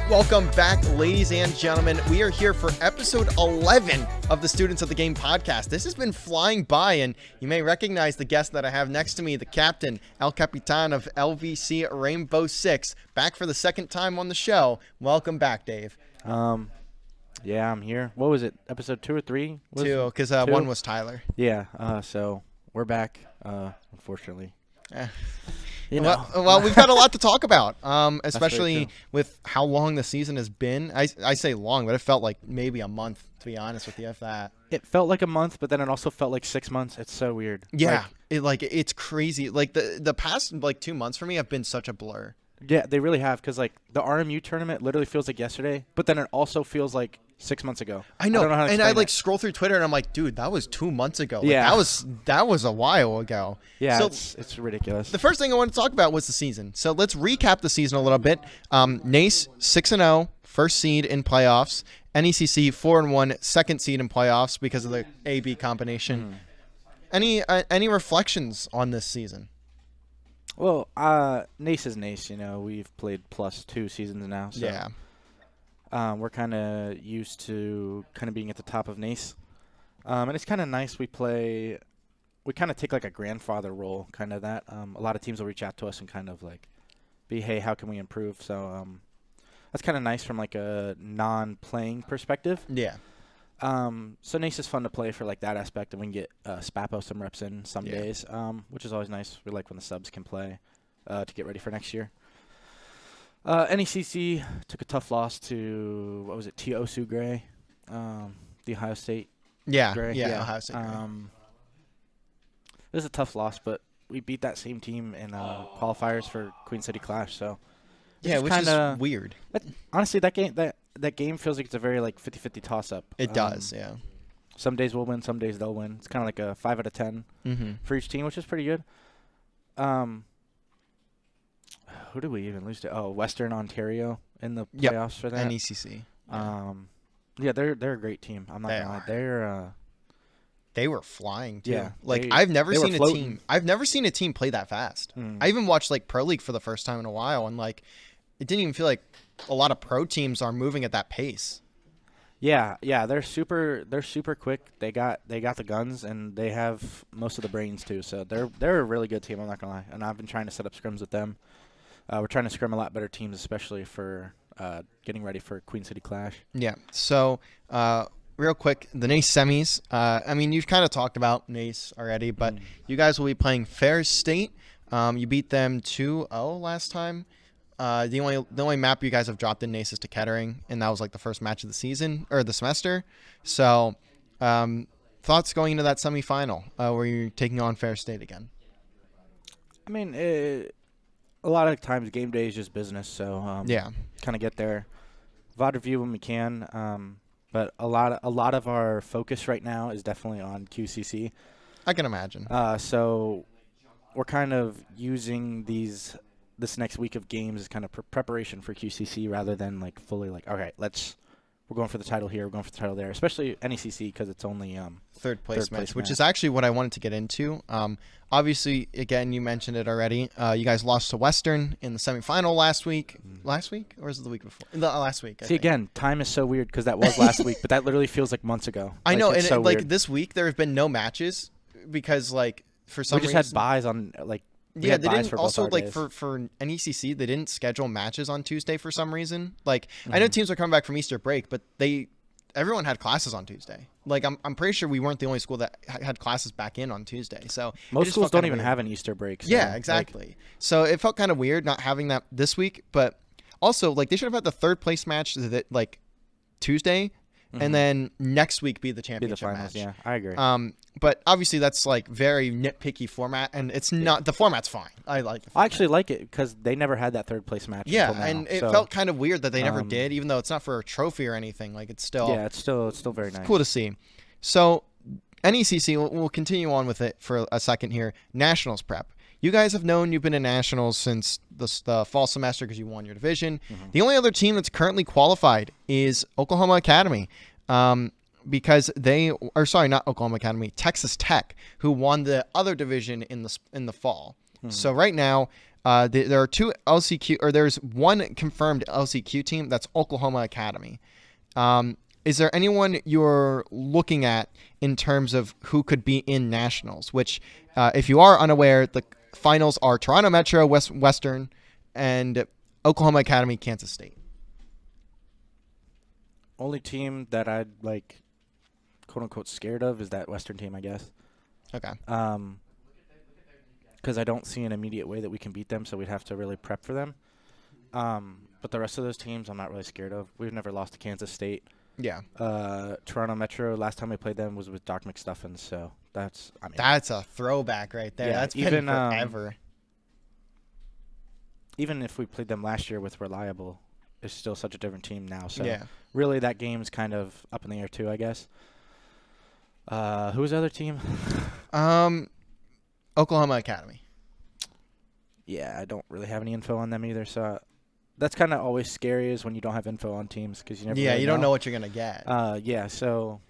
Welcome back, ladies and gentlemen. We are here for episode 11 of the Students of the Game podcast. This has been flying by, and you may recognize the guest that I have next to me, the captain, El Capitan of LVC Rainbow 6, back for the second time on the show. Welcome back, Dave. Yeah, I'm here. What was it, episode 2 or 3? Two, because one was Tyler. Yeah, so we're back, unfortunately. Well, we've got a lot to talk about, especially with how long the season has been. I say long, but it felt like maybe a month, to be honest with you, if that. It felt like a month, but then it also felt like 6 months. It's so weird. Yeah, it's crazy. Like the past 2 months for me have been such a blur. Yeah, they really have, because like the RMU tournament literally feels like yesterday, but then it also feels like 6 months ago. I know, I don't know how to and I explain it. scroll through Twitter and I'm like, dude, that was 2 months ago. Like, Yeah, that was a while ago. Yeah, so it's ridiculous. the first thing I want to talk about was the season. So let's recap the season a little bit. NACE 6-0, first seed in playoffs. NECC 4-1, second seed in playoffs because of the A/B combination. Any reflections on this season? Well, NACE is NACE. You know, we've played plus 2 seasons now. So. Yeah. We're kind of used to kind of being at the top of NACE. And it's kind of nice we kind of take like a grandfather role, kind of that. A lot of teams will reach out to us and kind of like hey, how can we improve? So that's kind of nice from like a non-playing perspective. Yeah. So NACE is fun to play for like that aspect, and we can get Spapo some reps in some days, which is always nice. We like when the subs can play to get ready for next year. NECC took a tough loss to, what was it, Osu Gray, the Ohio State Gray. Yeah, Ohio State Gray. It was a tough loss, but we beat that same team in qualifiers for Queen City Clash. So yeah, which is weird. Honestly, that game feels like it's a very like 50-50 toss-up. It does, yeah. Some days we'll win, some days they'll win. It's kind of like a 5 out of 10 for each team, which is pretty good. Who did we even lose to? Oh, Western Ontario in the playoffs for that. NECC. Yeah, they're a great team. I'm not gonna lie. They were flying too. Yeah, I've never seen a team play that fast. I even watched like Pro League for the first time in a while, and like it didn't even feel like a lot of pro teams are moving at that pace. Yeah, they're super quick. They got the guns, and they have most of the brains too. So they're a really good team. I'm not gonna lie. And I've been trying to set up scrims with them. We're trying to scrim a lot better teams, especially for getting ready for Queen City Clash. Yeah. So real quick, the NACE semis. I mean, you've kind of talked about NACE already, but you guys will be playing Fair State. You beat them 2-0 last time. The only map you guys have dropped in NACE is to Kettering, and that was like the first match of the season or the semester. So, thoughts going into that semifinal where you're taking on Fair State again? I mean, a lot of times game day is just business, so kind of get there, VOD review when we can. But a lot of our focus right now is definitely on QCC. I can imagine. So we're kind of using this next week of games as kind of preparation for QCC rather than like fully like, okay, we're going for the title here, we're going for the title there, especially NECC because it's only third place match, which is actually what I wanted to get into. Obviously, again, you mentioned it already. You guys lost to Western in the semifinal last week. Last week? Or was it the week before? Last week, I think. Again, time is so weird because that was last week, but that literally feels like months ago. I know, and so like this week, there have been no matches because like for some reason. We just had buys on like. Yeah, they didn't also like for NECC they didn't schedule matches on Tuesday for some reason. Like I know teams are coming back from Easter break, but everyone had classes on Tuesday. Like I'm pretty sure we weren't the only school that had classes back in on Tuesday. So most schools don't even have an Easter break. So yeah, exactly. So it felt kind of weird not having that this week, but also like they should have had the third place match that like Tuesday. And then next week be the championship match. Yeah, I agree. But obviously that's like very nitpicky format, and it's not the format's fine. I like. I actually like it because they never had that third place match. Yeah, until now, and it felt kind of weird that they never did, even though it's not for a trophy or anything. Like it's still. Yeah, it's still very nice. Cool to see. So NECC, we'll continue on with it for a second here. Nationals prep. you guys have known you've been in nationals since the fall semester because you won your division. The only other team that's currently qualified is Oklahoma Academy. Because not Oklahoma Academy, Texas Tech, who won the other division in the fall. So right now, there are two LCQ, or there's one confirmed LCQ team. That's Oklahoma Academy. Is there anyone you're looking at in terms of who could be in nationals? Which, if you are unaware, the finals are Toronto Metro, Western, and Oklahoma Academy, Kansas State. Only team that I'd like, quote unquote, scared of is that Western team, I guess. Okay. Because I don't see an immediate way that we can beat them, so we'd have to really prep for them. But the rest of those teams, I'm not really scared of. We've never lost to Kansas State. Yeah. Toronto Metro, last time we played them was with Doc McStuffins, so that's a throwback right there. Yeah, That's been forever. Even if we played them last year with Reliable, it's still such a different team now. So yeah. Really, that game's kind of up in the air too, I guess. Who was the other team? Oklahoma Academy. Yeah, I don't really have any info on them either. So that's kind of always scary is when you don't have info on teams because you never. Yeah, really you don't know what you're gonna get. Yeah, so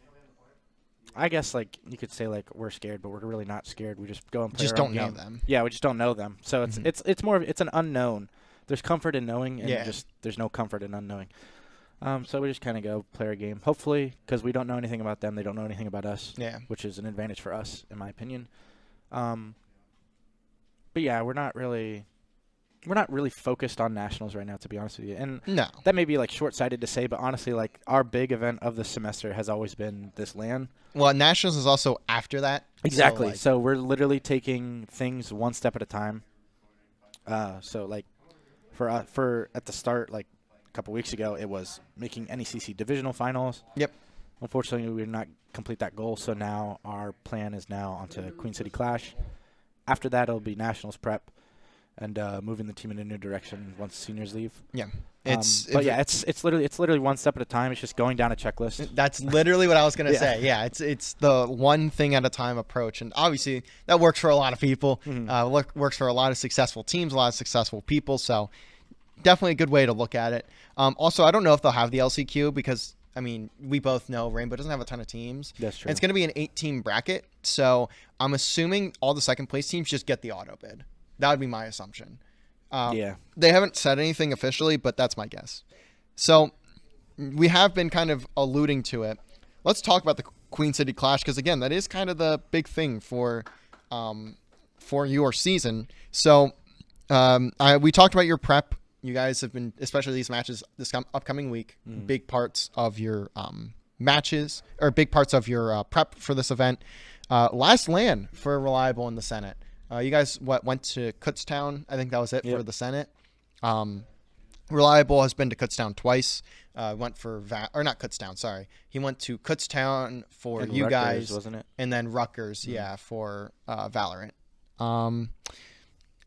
I guess like you could say like we're scared, but we're really not scared. We just go and play. Just our own don't know game. them. Yeah, we just don't know them. So it's more of it's an unknown. There's comfort in knowing, and just there's no comfort in unknowing. So we just kind of go play our game. Hopefully, because we don't know anything about them, they don't know anything about us. Yeah. Which is an advantage for us, in my opinion. But yeah, we're not really focused on nationals right now, to be honest with you. And no, that may be like short-sighted to say, but honestly, like our big event of the semester has always been this LAN. Well, nationals is also after that. Exactly. So we're literally taking things one step at a time. So like for at the start, like a couple weeks ago, it was making NECC divisional finals. Yep. Unfortunately, we did not complete that goal, so now our plan is now onto Queen City Clash. After that, it'll be nationals prep and moving the team in a new direction once seniors leave. Yeah. It's literally one step at a time. It's just going down a checklist. That's literally what I was gonna say. Yeah, it's the one thing at a time approach, and obviously that works for a lot of people. Works for a lot of successful teams, a lot of successful people. So definitely a good way to look at it. Also, I don't know if they'll have the LCQ because I mean we both know Rainbow doesn't have a ton of teams. That's true. And it's gonna be an 8-team bracket, so I'm assuming all the second place teams just get the auto bid. That would be my assumption. Yeah. They haven't said anything officially, but that's my guess. So we have been kind of alluding to it. Let's talk about the Queen City Clash because, again, that is kind of the big thing for your season. So we talked about your prep. You guys have been, especially these matches this upcoming week, big parts of your matches or big parts of your prep for this event. Last LAN for Reliable in the Senate. You guys went to Kutztown? I think that was it for the Senate. Reliable has been to Kutztown twice. Went for not Kutztown, sorry. He went to Kutztown for and you Rutgers, guys, wasn't it? And then Rutgers, for Valorant.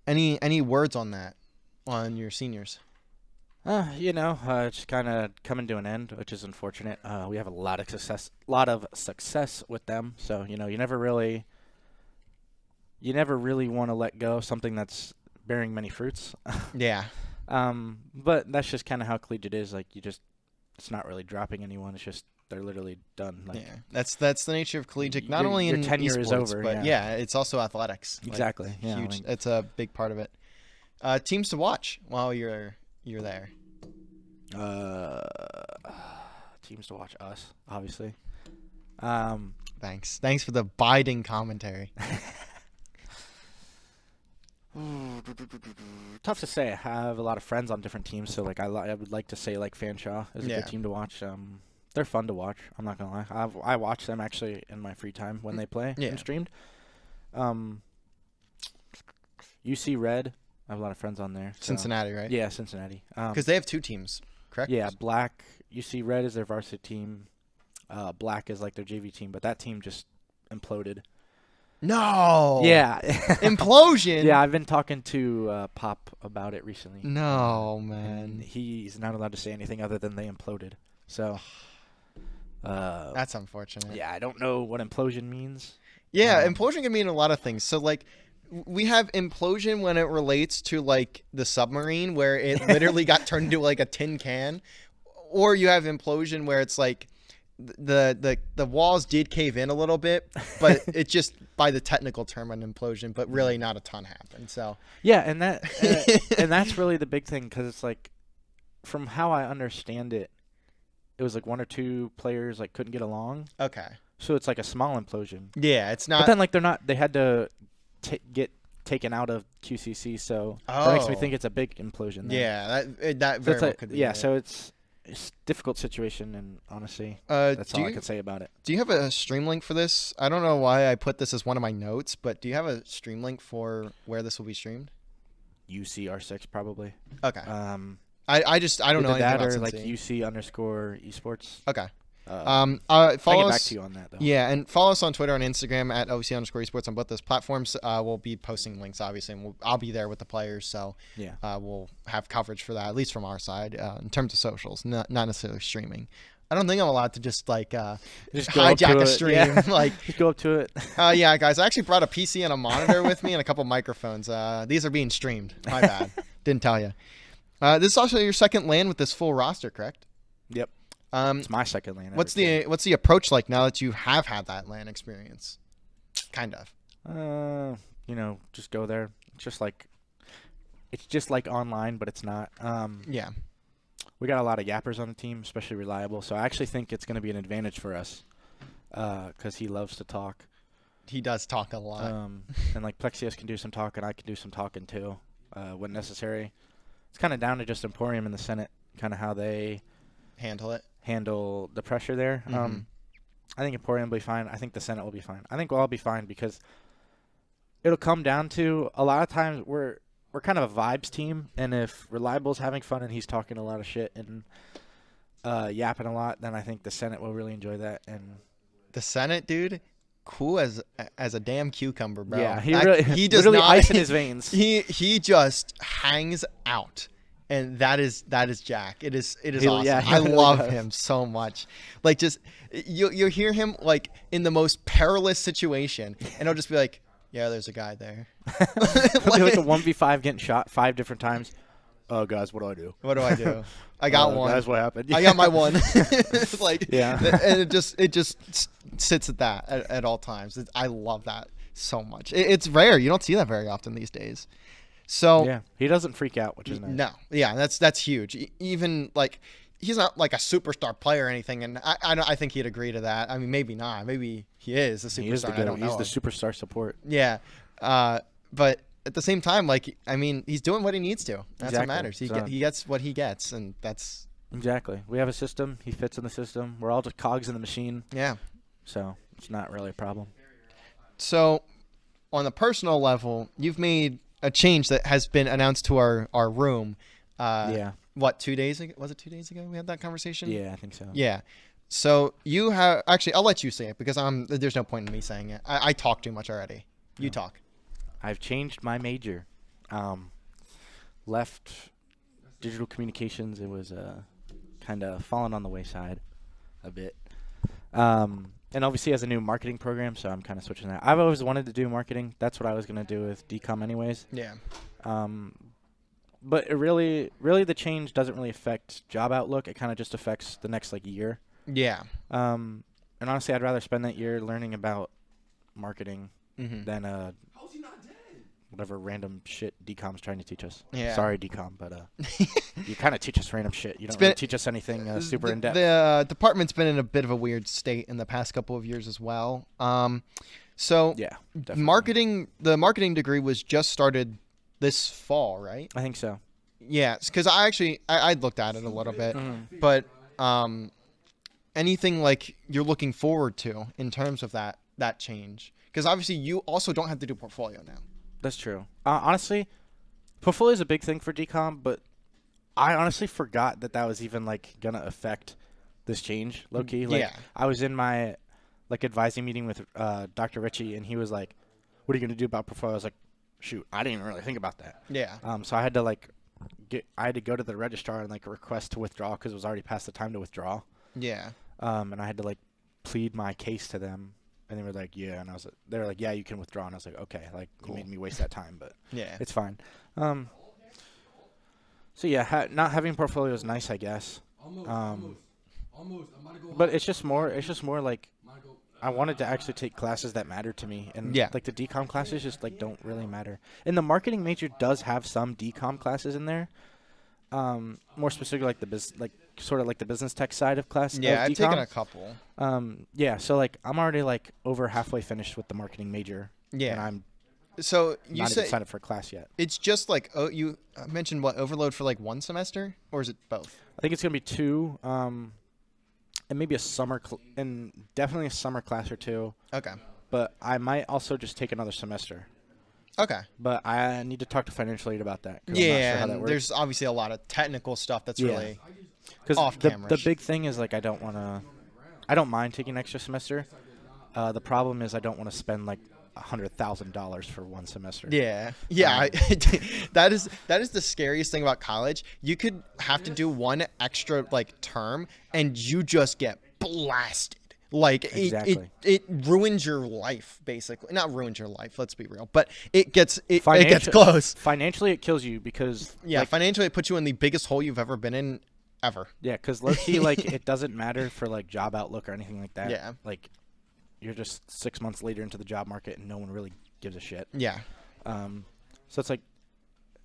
Any words on that on your seniors? It's kind of coming to an end, which is unfortunate. We have a lot of success with them, so you never really want to let go of something that's bearing many fruits. Yeah. But that's just kind of how collegiate is. Like it's not really dropping anyone. It's just they're literally done. Like, yeah, that's the nature of collegiate. Not only your in tenure esports, is over, but it's also athletics. Exactly. Like, yeah, huge. It's a big part of it. Teams to watch while you're there. Teams to watch us, obviously. Thanks for the biting commentary. Tough to say. I have a lot of friends on different teams, so like I would like to say like Fanshawe is a good team to watch. They're fun to watch. I'm not gonna lie. I watch them actually in my free time when they play and streamed. UC Red. I have a lot of friends on there. So. Cincinnati, right? Yeah, Cincinnati. Because they have two teams, correct? Yeah, Black. UC Red is their varsity team. Black is like their JV team, but that team just imploded. No. Yeah. Implosion. Yeah, I've been talking to Pop about it recently. No, man. And he's not allowed to say anything other than they imploded. So. That's unfortunate. Yeah, I don't know what implosion means. Yeah, implosion can mean a lot of things. So, like, we have implosion when it relates to like the submarine where it literally got turned into like a tin can, or you have implosion where it's like the walls did cave in a little bit, but it's just by the technical term an implosion, but really not a ton happened. So yeah, and that's really the big thing, because it's like, from how I understand it, it was like one or two players like couldn't get along. okay, So it's like a small implosion. yeah, it's not. But then like they had to get taken out of QCC, so that makes me think it's a big implosion then. Yeah, that very well could be. Yeah, it. so it's a difficult situation, and honestly, that's all I can say about it. Do you have a stream link for this? I don't know why I put this as one of my notes, but do you have a stream link for where this will be streamed? UC R6 probably. Okay. I don't know anything that, about or like Cincy. UC_esports. Okay. Follow I'll get us, back to you on that though. Yeah, and follow us on Twitter and Instagram at LVC_esports on both those platforms. We'll be posting links, obviously, and I'll be there with the players, so Yeah. We'll have coverage for that, at least from our side, in terms of socials, not necessarily streaming. I don't think I'm allowed to just like Just go up hijack to a it. stream. Yeah. Like, Just go up to it. yeah, guys, I actually brought a PC and a monitor with me and a couple microphones. These are being streamed. My bad. Didn't tell you. This is also your second LAN with this full roster, correct? Yep. It's my second LAN. What's the approach like now that you have had that LAN experience? Kind of. Just go there. It's just like online, but it's not. Yeah. We got a lot of yappers on the team, especially Reliable. So I actually think it's going to be an advantage for us, because he loves to talk. He does talk a lot. And like Plexios can do some talking, I can do some talking too, when necessary. It's kind of down to just Emporium and the Senate, kind of how they handle the pressure there. Mm-hmm. I think Emporium will be fine. I think the Senate will be fine. I think we'll all be fine, because it'll come down to, a lot of times we're kind of a vibes team, and if Reliable's having fun and he's talking a lot of shit and yapping a lot, then I think the Senate will really enjoy that. And the Senate, dude, cool as a damn cucumber, bro. Yeah, he does literally not ice in his veins. He just hangs out. And that is Jack. It is awesome. Yeah, I love him so much. Like, just you hear him like in the most perilous situation, and he'll just be like, "Yeah, there's a guy there." Like a 1v5 getting shot 5 different times. Oh, guys, what do I do? What do I do? I got one. That's what happened. I got my one. It's like, yeah, and it just sits at that at all times. I love that so much. It's rare. You don't see that very often these days. So yeah, he doesn't freak out, which is nice. No, yeah, that's huge. Even like, he's not like a superstar player or anything, and I think he'd agree to that. I mean, maybe not. Maybe he is a superstar. He is I don't know. He's the superstar support. Yeah, but at the same time, like, I mean, he's doing what he needs to. That's what matters. He gets what he gets, and that's exactly. We have a system. He fits in the system. We're all just cogs in the machine. Yeah. So it's not really a problem. So, on the personal level, you've made a change that has been announced to our room. Yeah. What, 2 days ago? Was it 2 days ago we had that conversation? Yeah, I think so. Yeah. So you have actually, I'll let you say it, because there's no point in me saying it. I talk too much already. You talk. I've changed my major. Left digital communications. It was kind of fallen on the wayside a bit. And LVC has a new marketing program, so I'm kind of switching that. I've always wanted to do marketing. That's what I was going to do with DCOM anyways. Yeah. But it really the change doesn't really affect job outlook. It kind of just affects the next like year. Yeah. And honestly, I'd rather spend that year learning about marketing than whatever random shit DCOM's trying to teach us. Yeah. Sorry, DCOM, but you kind of teach us random shit. You don't really teach us anything super in depth. The department's been in a bit of a weird state in the past couple of years as well. So yeah, definitely. The marketing degree was just started this fall, right? I think so. Yeah, because I looked at it a little bit, but anything like you're looking forward to in terms of that change? Because obviously you also don't have to do portfolio now. That's true. Honestly, portfolio is a big thing for DCOM, but I honestly forgot that was even like gonna affect this change, low key. Like, yeah. I was in my like advising meeting with Dr. Ritchie, and he was like, "What are you gonna do about portfolio?" I was like, "Shoot, I didn't even really think about that." Yeah. So I had to go to the registrar and like request to withdraw, because it was already past the time to withdraw. Yeah. And I had to like plead my case to them And they were like, yeah. And they were like, yeah, you can withdraw. And I was like, okay, like Cool. you made me waste that time, but Yeah. it's fine. So yeah, not having a portfolio is nice, I guess. But it's just more like I wanted to actually take classes that matter to me, and Yeah. like the decom classes just like don't really matter. And the marketing major does have some decom classes in there. More specifically, like sort of like the business tech side of class. Yeah, of I've decom. taken a couple. Yeah, so like I'm already like over halfway finished with the marketing major. Yeah. And I'm So you not even said signed up for a class yet. it's just like, oh, you mentioned what, overload for like one semester, or is it both? I think it's gonna be 2, and maybe and definitely a summer class or 2. Okay. But I might also just take another semester. Okay. But I need to talk to financial aid about that. 'Cause I'm not Yeah, sure how that and works. there's obviously a lot of technical stuff that's really off the camera. big thing is like I don't mind taking an extra semester. The problem is I don't want to spend like $100,000 for one semester. Yeah, that is the scariest thing about college. You could have to do one extra like term, and you just get blasted. Like Exactly. it ruins your life, basically. Not ruins your life. Let's be real, but it gets close. Financially, it kills you because Yeah, financially, it puts you in the biggest hole you've ever been in, ever. Yeah, because low key, like it doesn't matter for like job outlook or anything like that. Yeah. Like you're just 6 months later into the job market and no one really gives a shit. Yeah. So it's like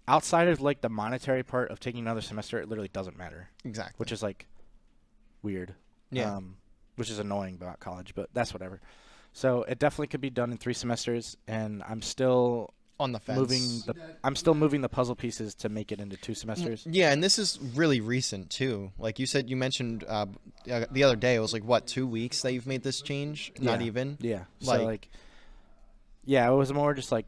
outside of like the monetary part of taking another semester, it literally doesn't matter. Exactly. Which is like weird. Yeah. Which is annoying about college, but that's whatever. So it definitely could be done in 3 semesters, and I'm still on the fence. moving the puzzle pieces to make it into 2 semesters. Yeah, and this is really recent too. Like you mentioned the other day, it was like what, 2 weeks that you've made this change? Not even. Yeah. Like, it was more just like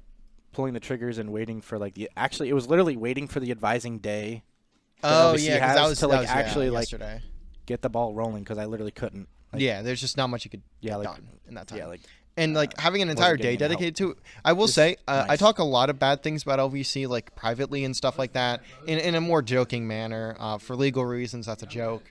pulling the triggers and waiting for like it was literally waiting for the advising day. Oh yeah, because that was actually yesterday. Get the ball rolling because I literally couldn't. Like, yeah, there's just not much you could get done in that time. Yeah, and having an entire day dedicated to it, I will say, nice. I talk a lot of bad things about LVC, like privately and stuff like that, in a more joking manner. For legal reasons, that's a joke.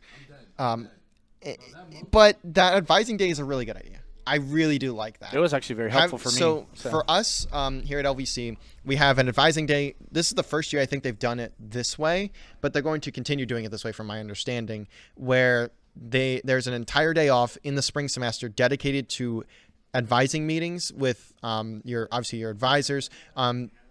But that advising day is a really good idea. I really do like that. It was actually very helpful for me. So for us here at LVC, we have an advising day. This is the first year I think they've done it this way, but they're going to continue doing it this way from my understanding, where there's an entire day off in the spring semester dedicated to advising meetings with your advisors.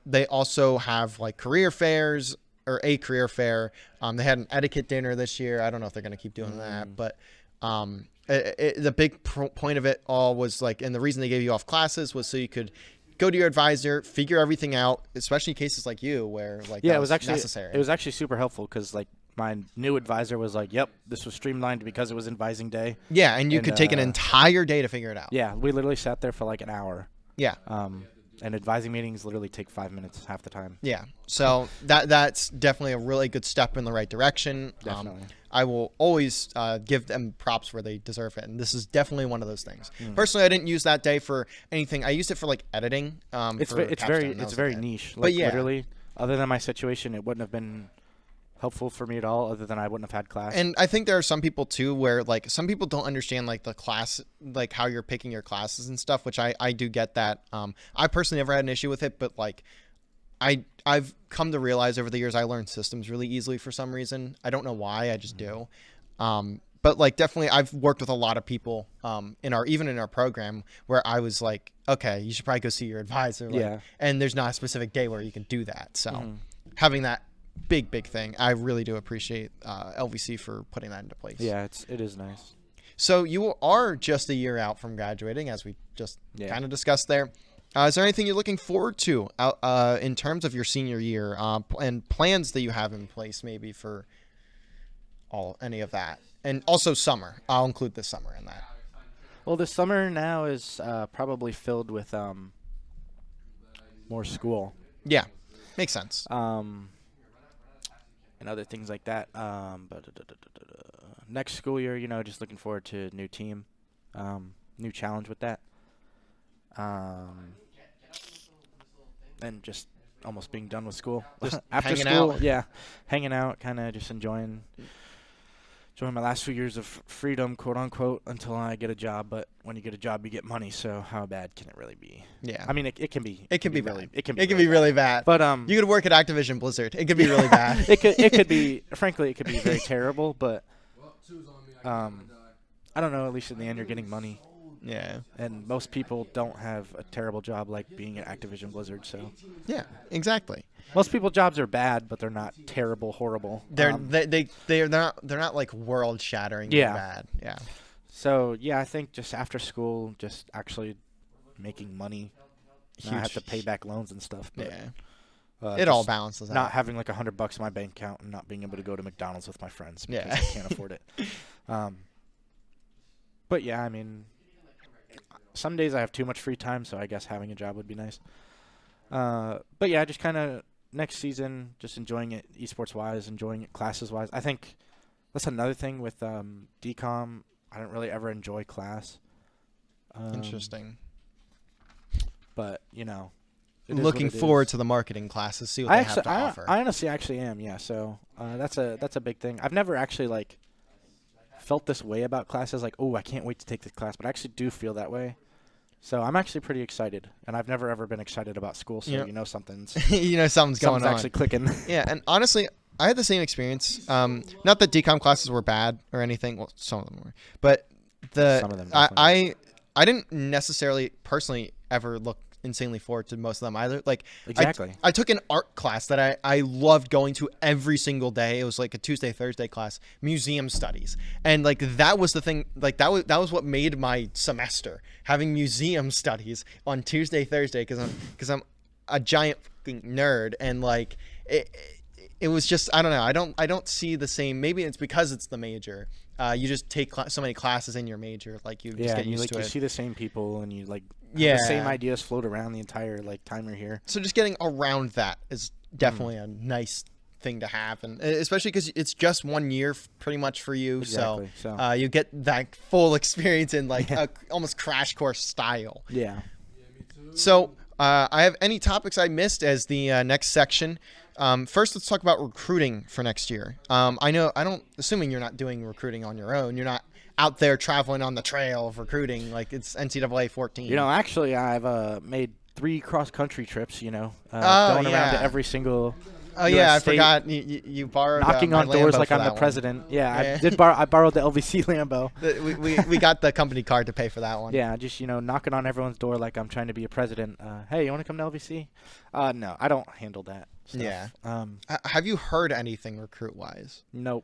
They also have like career fairs or a career fair. They had an etiquette dinner this year. I don't know if they're going to keep doing that, but the big point of it all was like, and the reason they gave you off classes was so you could go to your advisor, figure everything out, especially in cases like you where like it was actually necessary. It was actually super helpful because like my new advisor was like, "Yep, this was streamlined because it was advising day." Yeah, and you could take an entire day to figure it out. Yeah, we literally sat there for like an hour. Yeah. And advising meetings literally take 5 minutes half the time. Yeah. So that's definitely a really good step in the right direction. Definitely. I will always give them props where they deserve it, and this is definitely one of those things. Personally, I didn't use that day for anything. I used it for like editing. It's very niche. Like, but yeah, literally, other than my situation, it wouldn't have been helpful for me at all, other than I wouldn't have had class. And I think there are some people too where like some people don't understand like the class, like how you're picking your classes and stuff, which I do get that. I personally never had an issue with it, but like I've come to realize over the years I learned systems really easily for some reason. I don't know why, I just do. But like definitely I've worked with a lot of people even in our program where I was like, okay, you should probably go see your advisor. Like, and there's not a specific day where you can do that. So having that big thing, I really do appreciate LVC for putting that into place. Yeah, it is nice. So you are just a year out from graduating, as we just kind of discussed there. Is there anything you're looking forward to in terms of your senior year and plans that you have in place maybe for any of that? And also summer. I'll include this summer in that. Well, this summer now is probably filled with more school. Yeah, makes sense. And other things like that. Next school year, just looking forward to new team, new challenge with that. And just almost being done with school. Just after hanging school, out. yeah, hanging out, kind of just enjoying enjoying my last few years of freedom, quote unquote, until I get a job. But when you get a job, you get money. So how bad can it really be? Yeah. I mean, it can be. It can be really. bad. It can be. It can be really bad. But you could work at Activision Blizzard. It could be really bad. it could be. Frankly, it could be very terrible. But I don't know. At least in the end, you're getting money. Yeah. And most people don't have a terrible job like being at Activision Blizzard. So. Yeah. Exactly. Most people's jobs are bad, but they're not terrible, horrible. They're not like world shattering. Yeah. Bad. Yeah. So yeah, I think just after school, just actually making money. I have to pay back loans and stuff. But, yeah. It all balances out. Not having like $100 in my bank account and not being able to go to McDonald's with my friends because I can't afford it. But yeah, I mean, some days I have too much free time, so I guess having a job would be nice. But yeah, just kind of next season, just enjoying it esports-wise, enjoying it classes-wise. I think that's another thing with DCOM. I don't really ever enjoy class. Interesting. But, you know. Looking forward to the marketing classes, see what they have to offer. I honestly actually am, yeah. So that's a big thing. I've never actually, like, felt this way about classes, like, oh, I can't wait to take this class. But I actually do feel that way. So I'm actually pretty excited, and I've never ever been excited about school. So you know something's something's going on. Actually clicking. Yeah, and honestly, I had the same experience. Not that DCOM classes were bad or anything. Well, some of them were, but Some of them I didn't necessarily personally ever look insanely forward to most of them either. Like exactly, I took an art class that I loved going to every single day. It was like a Tuesday Thursday class, museum studies, and like that was the thing. Like that was what made my semester, having museum studies on Tuesday Thursday because I'm a giant fucking nerd, and like it was just I don't know. I don't see the same. Maybe it's because it's the major. You just take so many classes in your major, like you just get used to it. You see the same people, and you like the same ideas float around the entire like time you're here. So just getting around that is definitely a nice thing to have, and especially because it's just 1 year pretty much for you. Exactly. So you get that full experience in like a almost crash course style. Yeah. So I have any topics I missed as the next section. First, let's talk about recruiting for next year. Assuming you're not doing recruiting on your own, you're not out there traveling on the trail of recruiting like it's NCAA 14. You know, actually, I've made 3 cross-country trips, going around to every single I state, forgot you borrowed knocking on doors like I'm the president. Yeah, I borrowed the LVC Lambo. We got the company card to pay for that one. Yeah, just knocking on everyone's door like I'm trying to be a president. Hey, you want to come to LVC? No, I don't handle that stuff. Yeah. Have you heard anything recruit-wise? Nope.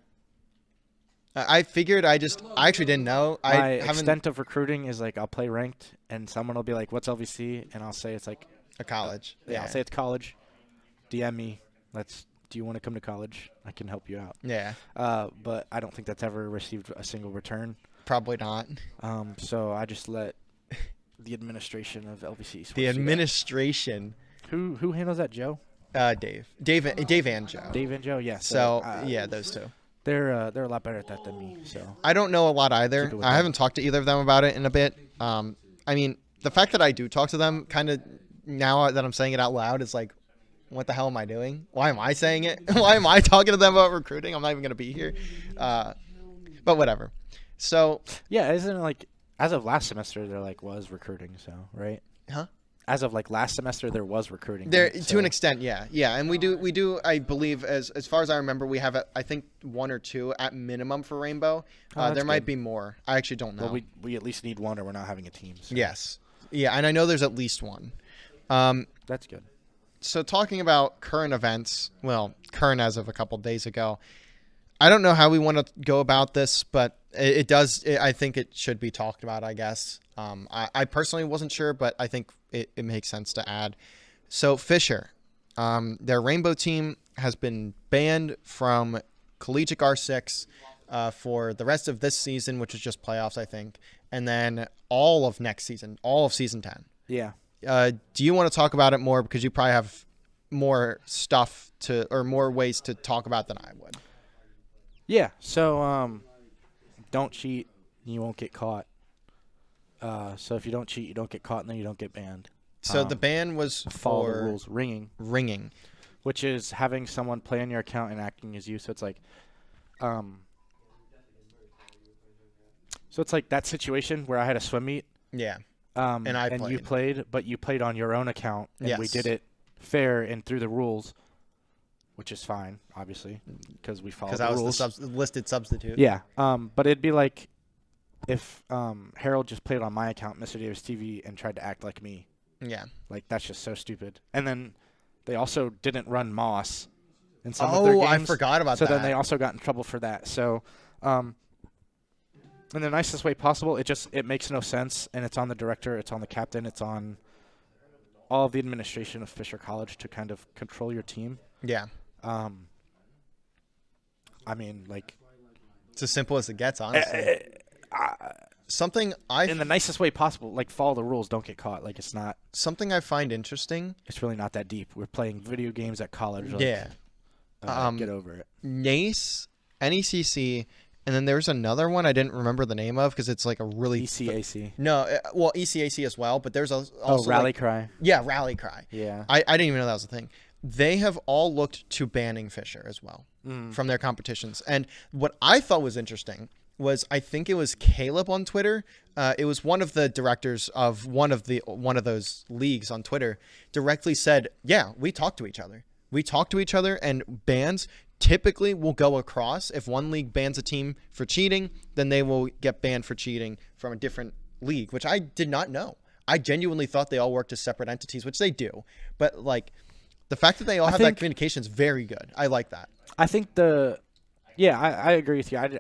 I figured I actually didn't know. My extent of recruiting is like I'll play ranked and someone will be like, "What's LVC?" and I'll say it's like a college. Yeah, I'll say it's college. DM me. Do you want to come to college? I can help you out. Yeah. But I don't think that's ever received a single return. Probably not. So I just let the administration of LVC. The administration. Who handles that, Joe? Dave and Joe. Dave and Joe, yeah. So yeah, those two. They're a lot better at that than me. So I don't know a lot either. I haven't talked to either of them about it in a bit. I mean, the fact that I do talk to them, kind of now that I'm saying it out loud, is like, what the hell am I doing? Why am I saying it? Why am I talking to them about recruiting? I'm not even gonna be here. But whatever. So yeah, isn't it like as of last semester there was recruiting? So right? Huh? As of last semester, there was recruiting. There to an extent, yeah, and we do. I believe, as far as I remember, we have I think 1 or 2 at minimum for Rainbow. There might be more. I actually don't know. Well, we at least need 1, or we're not having a team. So. Yes, yeah, and I know there's at least 1. That's good. So talking about current events, well, current as of a couple days ago, I don't know how we want to go about this, but it does. I think it should be talked about, I guess. I personally wasn't sure, but I think it makes sense to add. So Fisher, their Rainbow team has been banned from Collegiate R6 for the rest of this season, which is just playoffs, I think, and then all of next season, all of season 10. Yeah. Do you want to talk about it more because you probably have more stuff or more ways to talk about than I would? Yeah. So don't cheat, you won't get caught. So if you don't cheat, you don't get caught, and then you don't get banned. So the ban was follow for the rules. Ringing, which is having someone play on your account and acting as you. So it's like, So it's like that situation where I had a swim meet. Yeah. And you played. played, but you played on your own account, and we Yes. did it fair and through the rules, which is fine, obviously, because we followed Because the I was rules. the listed substitute. Yeah. But it'd be like if Harold just played on my account, Mr.DavisTV, and tried to act like me. Yeah. Like, that's just so stupid. And then they also didn't run Moss in some of their games. I forgot about so that. then they also got in trouble for that. So, in the nicest way possible, it makes no sense, and it's on the director, it's on the captain, it's on all of the administration of Fisher College to kind of control your team. Yeah. I mean, like, It's as simple as it gets, honestly. Something in the nicest way possible, like, follow the rules, don't get caught. Like, something I find interesting. It's really not that deep. We're playing video games at college. Like, Yeah. Get over it. NACE, NECC, and then there's another one I didn't remember the name of because it's like a really ECAC. No, well, ECAC as well, but there's also Rally like, Cry. Yeah, Rally Cry. Yeah. I didn't even know that was a thing. They have all looked to banning Fisher as well from their competitions. And what I thought was interesting was I think it was Caleb on Twitter. It was one of the directors of one of those leagues on Twitter directly said, "Yeah, we talk to each other. We talk to each other, and bans typically will go across. If one league bans a team for cheating, then they will get banned for cheating from a different league," which I did not know. I genuinely thought they all worked as separate entities, which they do. But like the fact that they all have that communication is very good. I like that. I think I agree with you.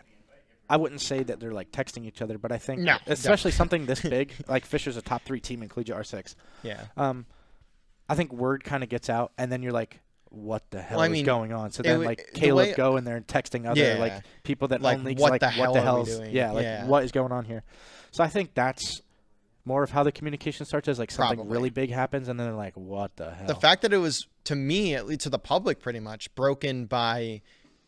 I wouldn't say that they're like texting each other, but I think especially something this big, like Fisher's a top 3 team in collegiate R6. Yeah. I think word kind of gets out, and then you're like, what the hell is going on? So then like Caleb go in there and texting other like people that like, own leagues, what like the hell what the are hell we doing? Yeah, like what is going on here? So I think that's more of how the communication starts, is like something really big happens, and then they're like, what the hell? The fact that it was, to me, at least to the public pretty much, broken by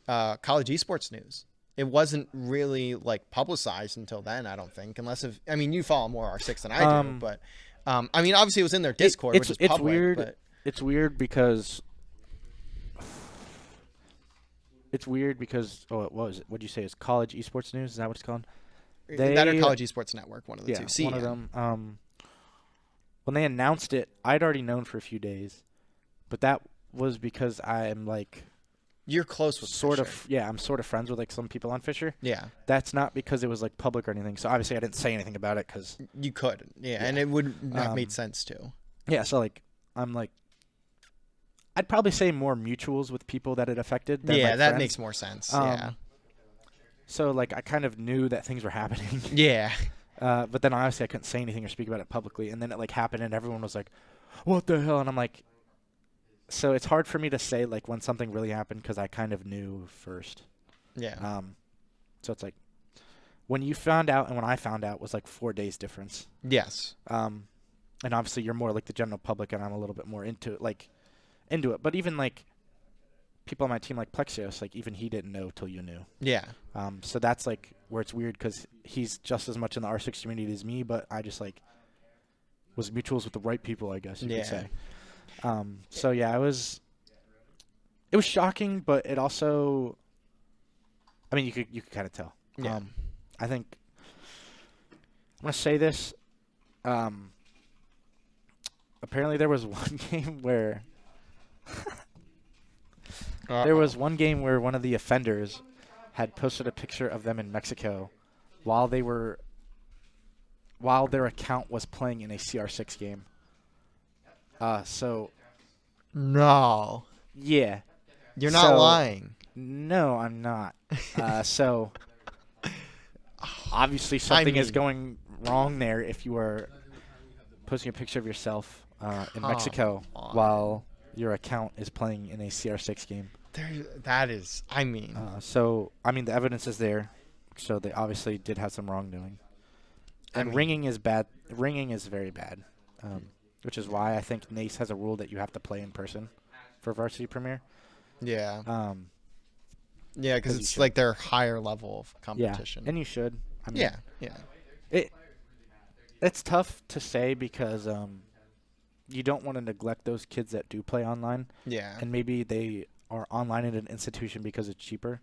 college esports news. It wasn't really like publicized until then, I don't think, unless you follow more R6 than I do, but I mean, obviously it was in their Discord, which is public. Weird. But it's weird because what was it? What'd you say? Is college esports news? Is that what it's called? That or College Esports Network, one of the two. Yeah, one of them. When they announced it, I'd already known for a few days, but that was because I'm like, you're close with Fisher. I'm sort of friends with like some people on Fisher. Yeah. That's not because it was like public or anything. So obviously I didn't say anything about it because you could. Yeah, and it would have made sense too. Yeah, so like I'm like, I'd probably say more mutuals with people that it affected. Than that friends. makes more sense. Yeah. So like I kind of knew that things were happening. Yeah. But then honestly I couldn't say anything or speak about it publicly, and then it like happened and everyone was like, what the hell? And I'm like, so it's hard for me to say like when something really happened because I kind of knew first. Yeah. So it's like when you found out and when I found out was like 4 days difference. Yes. And obviously you're more like the general public, and I'm a little bit more into it. But even like people on my team like Plexios, like even he didn't know till you knew. Yeah. So that's like where it's weird because he's just as much in the R6 community as me, but I just like was mutuals with the right people, I guess you could say. So yeah, it was shocking, but it also, I mean, you could kind of tell. Yeah. I think I'm gonna say this. Apparently, there was one game where one of the offenders had posted a picture of them in Mexico while their account was playing in a CR6 game. No. Yeah. You're not lying. No, I'm not. So obviously something is going wrong there if you are posting a picture of yourself in Mexico while your account is playing in a CR6 game. So the evidence is there. So they obviously did have some wrongdoing. And ringing is bad. Ringing is very bad. Which is why I think NACE has a rule that you have to play in person for Varsity Premier. Yeah. Yeah, because it's like their higher level of competition. Yeah, and you should. It's tough to say because you don't want to neglect those kids that do play online. Yeah. And maybe they are online at an institution because it's cheaper.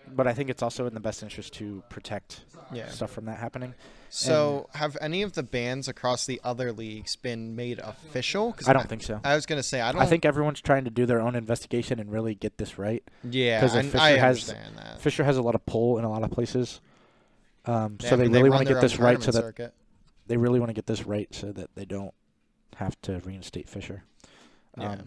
but I think it's also in the best interest to protect Yeah. stuff from that happening. So, have any of the bans across the other leagues been made official? 'Cause I don't think so. I was gonna say I don't. I think everyone's trying to do their own investigation and really get this right. Yeah, 'Cause if I Fisher has- understand that. Fisher has a lot of pull in a lot of places, Yeah, so I they mean, really run want to their get this own right. So tournament that circuit. they really want to get this right, so that they don't have to reinstate Fisher. Yeah.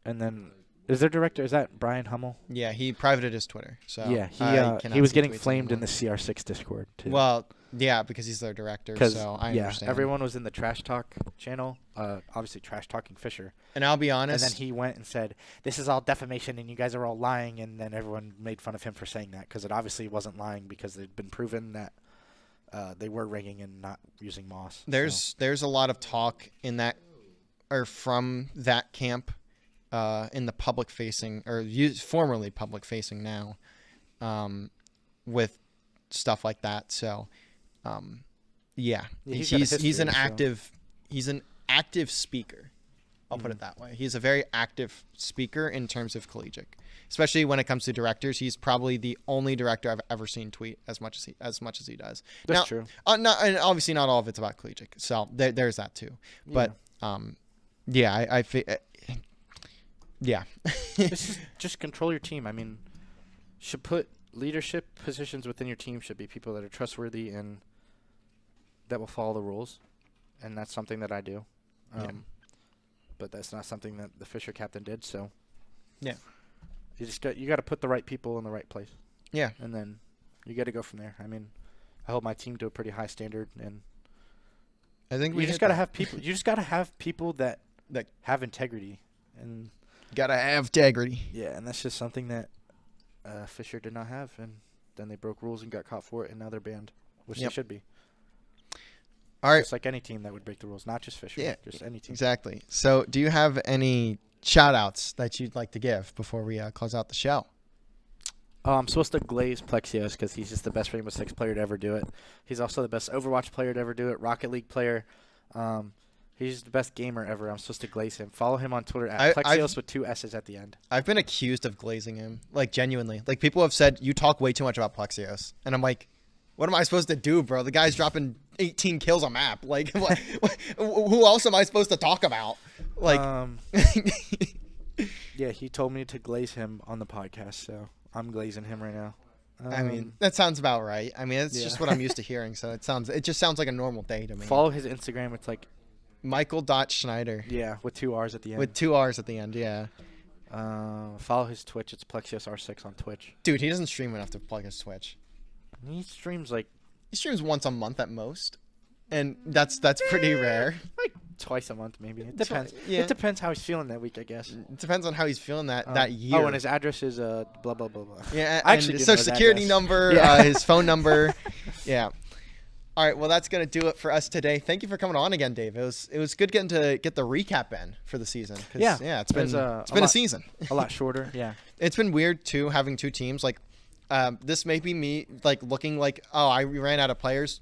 And then, is their director? Is that Brian Hummel? Yeah, he privated his Twitter. So Yeah, I cannot he was see getting tweets flamed in anymore. the CR6 Discord too. Well, yeah, because he's their director. because So I understand. everyone was in the trash talk channel, obviously trash talking Fisher, And I'll be and honest. then he went and said, "This is all defamation, and you guys are all lying." And then everyone made fun of him for saying that because it obviously wasn't lying because it'd been proven that they were rigging and not using moss. There's a lot of talk in that, or from that camp, in the public facing or formerly public facing now, with stuff like that. So, yeah, He's got a he's an history, so- active speaker. I'll put it that way. He's a very active speaker in terms of collegiate, especially when it comes to directors. He's probably the only director I've ever seen tweet as much as he does. That's Now, true. and obviously not all of it's about collegiate. So there's that too. But yeah, yeah. Just control your team. I mean, should put leadership positions within your team should be people that are trustworthy and that will follow the rules, and that's something that I do. But that's not something that the Fisher captain did. So Yeah. you got to put the right people in the right place. Yeah. And then you got to go from there. I mean, I hold my team to a pretty high standard, and I think you just got to have people. You just got to have people that have integrity, and gotta have integrity. yeah, and that's just something that Fisher did not have, and then they broke rules and got caught for it, and now they're banned, which they should be. All right. Just like any team that would break the rules, not just Fisher. Yeah, just any team. exactly. So, do you have any shout outs that you'd like to give before we close out the show? Oh, I'm supposed to glaze Plexios because he's just the best Rainbow Six player to ever do it. He's also the best Overwatch player to ever do it, Rocket League player. He's the best gamer ever. I'm supposed to glaze him. Follow him on Twitter at Plexios with 2 S's at the end. I've been accused of glazing him, like genuinely. Like people have said, you talk way too much about Plexios. And I'm like, what am I supposed to do, bro? The guy's dropping 18 kills a map. Like, who else am I supposed to talk about? Like, yeah, he told me to glaze him on the podcast, so I'm glazing him right now. I mean, that sounds about right. I mean, it's just what I'm used to hearing. So it just sounds like a normal day to me. Follow his Instagram. It's like Michael.Schneider. Yeah, with 2 R's at the end. With 2 R's at the end, yeah. Follow his Twitch. It's Plexios R6 on Twitch. Dude, he doesn't stream enough to plug his Twitch. He streams like... He streams once a month at most. And that's pretty rare. Like twice a month, maybe. It depends. Yeah. It depends how he's feeling that week, I guess. It depends on how he's feeling that year. Oh, and his address is blah, blah, blah, blah. Yeah, I and actually his didn't know social his security address. number, Yeah. his phone number. Yeah. All right, well, that's going to do it for us today. Thank you for coming on again, Dave. It was good getting to get the recap in for the season. Yeah. It's been a season. A lot shorter, yeah. It's been weird, too, having 2 teams. Like, this may be me, like, looking like, oh, I ran out of players.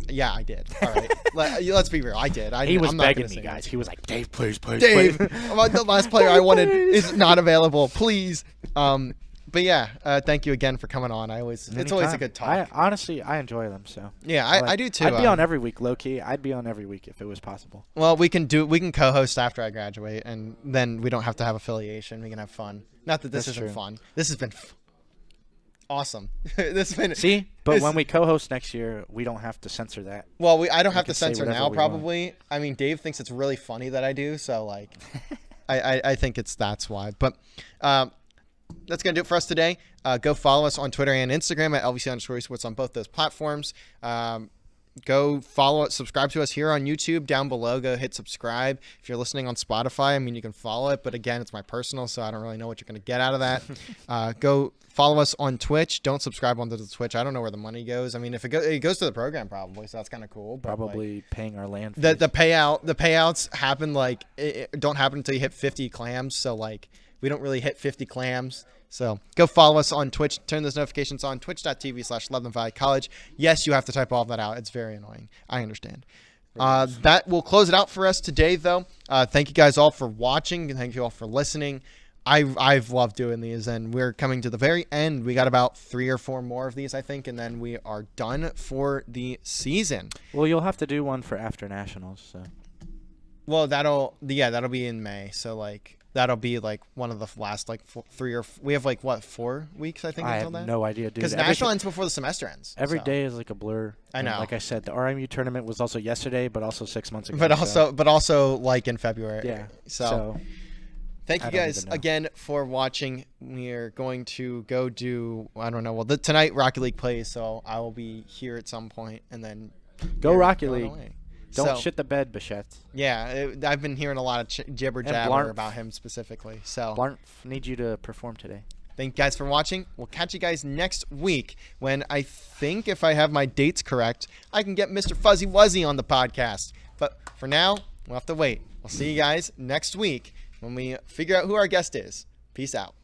Yeah, I did. All right. Let's be real. I did. He was I'm not begging gonna me, say guys. no. He was like, Dave, please. Dave, the last player I wanted is not available. Please. But yeah, thank you again for coming on. It's always a good talk. Honestly, I enjoy them. So yeah, I do too. I'd be on every week, low key. I'd be on every week if it was possible. Well, we can co-host after I graduate, and then we don't have to have affiliation. We can have fun. Not that this That's isn't true. fun. This has been awesome. But when we co-host next year, we don't have to censor that. Well, I don't have can to say censor whatever now. we want. Probably. I mean, Dave thinks it's really funny that I do. So like, I think that's why. But that's going to do it for us today. Go follow us on Twitter and Instagram at LVC_sports on both those platforms. Go follow, subscribe to us here on YouTube. Down below, go hit subscribe. If you're listening on Spotify, I mean, you can follow it. But again, it's my personal, so I don't really know what you're going to get out of that. Go follow us on Twitch. Don't subscribe onto the Twitch. I don't know where the money goes. I mean, if it goes to the program probably, so that's kind of cool. But Probably paying our land fees. the payouts happen don't happen until you hit 50 clams. So like we don't really hit 50 clams. So go follow us on Twitch. Turn those notifications on. Twitch.tv/Lebanon College. Yes, you have to type all of that out. It's very annoying. I understand. That will close it out for us today, though. Thank you guys all for watching. And thank you all for listening. I've loved doing these, and we're coming to the very end. We got about 3 or 4 more of these, I think, and then we are done for the season. Well, you'll have to do one for after nationals. So. Well, that'll be in May. So like that'll be like one of the last like 3 or we have like what 4 weeks I think I until have then. no idea, dude. Because national ends before the semester ends. Every so. day is like a blur. I know. And like I said, the RMU tournament was also yesterday, but also 6 months ago. But also like in February. Yeah. So thank you guys again for watching. We're going to go do I don't know. Well, tonight Rocket League plays, so I will be here at some point, and then go Rocket League. Away. Don't shit the bed, Bichette. Yeah, I've been hearing a lot of jibber jabber about him specifically. So Blarnf need you to perform today. Thank you guys for watching. We'll catch you guys next week when I think, if I have my dates correct, I can get Mr. Fuzzy Wuzzy on the podcast. But for now, we'll have to wait. We'll see you guys next week when we figure out who our guest is. Peace out.